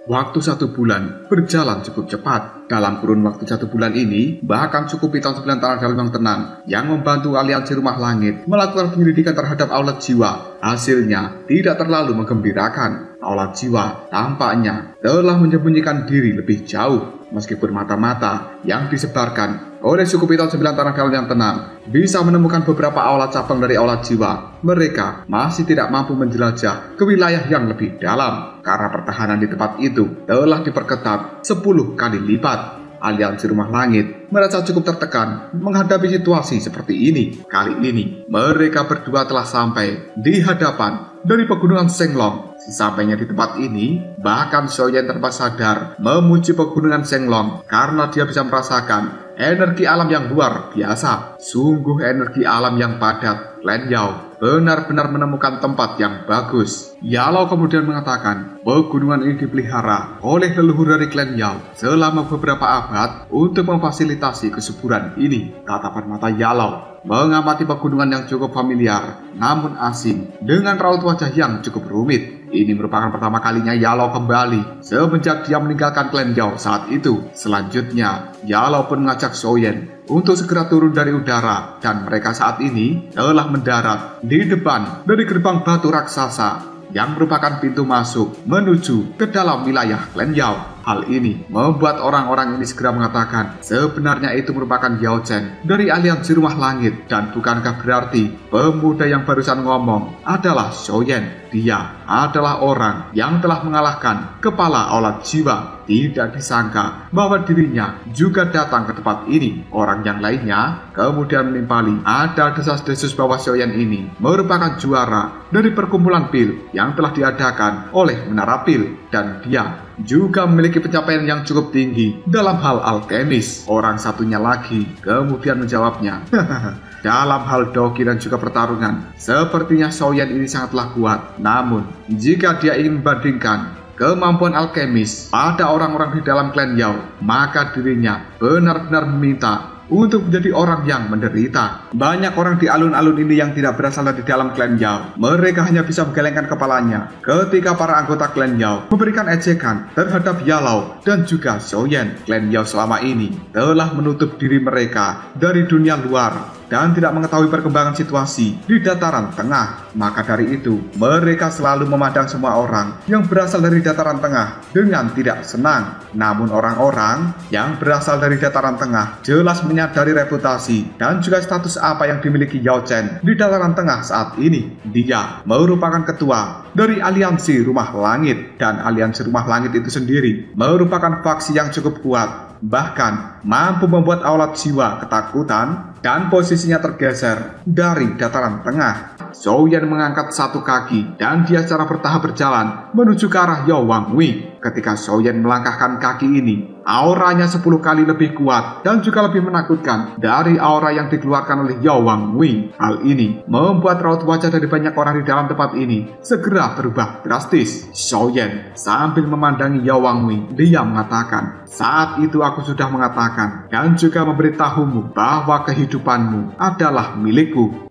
Waktu 1 bulan berjalan cukup cepat. Dalam kurun waktu 1 bulan ini, bahkan cukup tahun 9 tanah dalam yang tenang, yang membantu aliansi Rumah Langit melakukan penyelidikan terhadap aulat jiwa. Hasilnya tidak terlalu menggembirakan. Aulat jiwa tampaknya telah menyembunyikan diri lebih jauh. Meskipun mata-mata yang disebarkan oleh suku Piton 9 tanah dalam yang tenang bisa menemukan beberapa aulat cabang dari aulat jiwa, mereka masih tidak mampu menjelajah ke wilayah yang lebih dalam karena pertahanan di tempat itu telah diperketat 10 kali lipat. Aliansi Rumah Langit merasa cukup tertekan menghadapi situasi seperti ini. Kali ini mereka berdua telah sampai di hadapan dari pegunungan Senglong. Sesampainya di tempat ini, bahkan Xiaoyan tanpa sadar memuji pegunungan Senglong karena dia bisa merasakan energi alam yang luar biasa. Sungguh energi alam yang padat. Lin Yao benar-benar menemukan tempat yang bagus. Yalo kemudian mengatakan pegunungan ini dipelihara oleh leluhur dari klan Yao selama beberapa abad untuk memfasilitasi kesuburan ini. Tatapan mata Yalo mengamati pegunungan yang cukup familiar namun asing dengan raut wajah yang cukup rumit. Ini merupakan pertama kalinya Yalo kembali semenjak dia meninggalkan klan Yao saat itu. Selanjutnya, Yalo pun mengajak Xiaoyan untuk segera turun dari udara dan mereka saat ini telah mendarat di depan dari gerbang batu raksasa yang merupakan pintu masuk menuju ke dalam wilayah klan Yao. Hal ini membuat orang-orang ini segera mengatakan sebenarnya itu merupakan Yao Chen dari aliansi Rumah Langit. Dan bukankah berarti pemuda yang barusan ngomong adalah Xiaoyan? Dia adalah orang yang telah mengalahkan kepala aulat jiwa. Tidak disangka bahwa dirinya juga datang ke tempat ini. Orang yang lainnya kemudian menimpali ada desas-desus bahwa Xiaoyan ini merupakan juara dari perkumpulan pil yang telah diadakan oleh Menara Pil. Dan dia juga memiliki pencapaian yang cukup tinggi dalam hal alkemis. Orang satunya lagi kemudian menjawabnya, dalam hal doki dan juga pertarungan, sepertinya Xiaoyan ini sangatlah kuat. Namun, jika dia ingin membandingkan kemampuan alkemis pada orang-orang di dalam klan Yao, maka dirinya benar-benar meminta untuk menjadi orang yang menderita. Banyak orang di alun-alun ini yang tidak berasal dari dalam klan Yao. Mereka hanya bisa menggelengkan kepalanya ketika para anggota klan Yao memberikan ejekan terhadap Yalo dan juga Xiaoyan. Klan Yao selama ini telah menutup diri mereka dari dunia luar dan tidak mengetahui perkembangan situasi di dataran tengah. Maka dari itu, mereka selalu memandang semua orang yang berasal dari dataran tengah dengan tidak senang. Namun orang-orang yang berasal dari dataran tengah jelas menyadari reputasi dan juga status apa yang dimiliki Yao Chen di dataran tengah saat ini. Dia merupakan ketua dari aliansi Rumah Langit, dan aliansi Rumah Langit itu sendiri merupakan faksi yang cukup kuat, bahkan mampu membuat aulat jiwa ketakutan dan posisinya tergeser dari dataran tengah. Xiaoyan mengangkat satu kaki dan dia secara bertahap berjalan menuju ke arah Yao Wangwei. Ketika Xiaoyan melangkahkan kaki ini, auranya 10 kali lebih kuat dan juga lebih menakutkan dari aura yang dikeluarkan oleh Yao Wangwei. Hal ini membuat raut wajah dari banyak orang di dalam tempat ini segera berubah drastis. Xiaoyan sambil memandangi Yao Wangwei, dia mengatakan, saat itu aku sudah mengatakan dan juga memberitahumu bahwa kehidupanmu adalah milikku.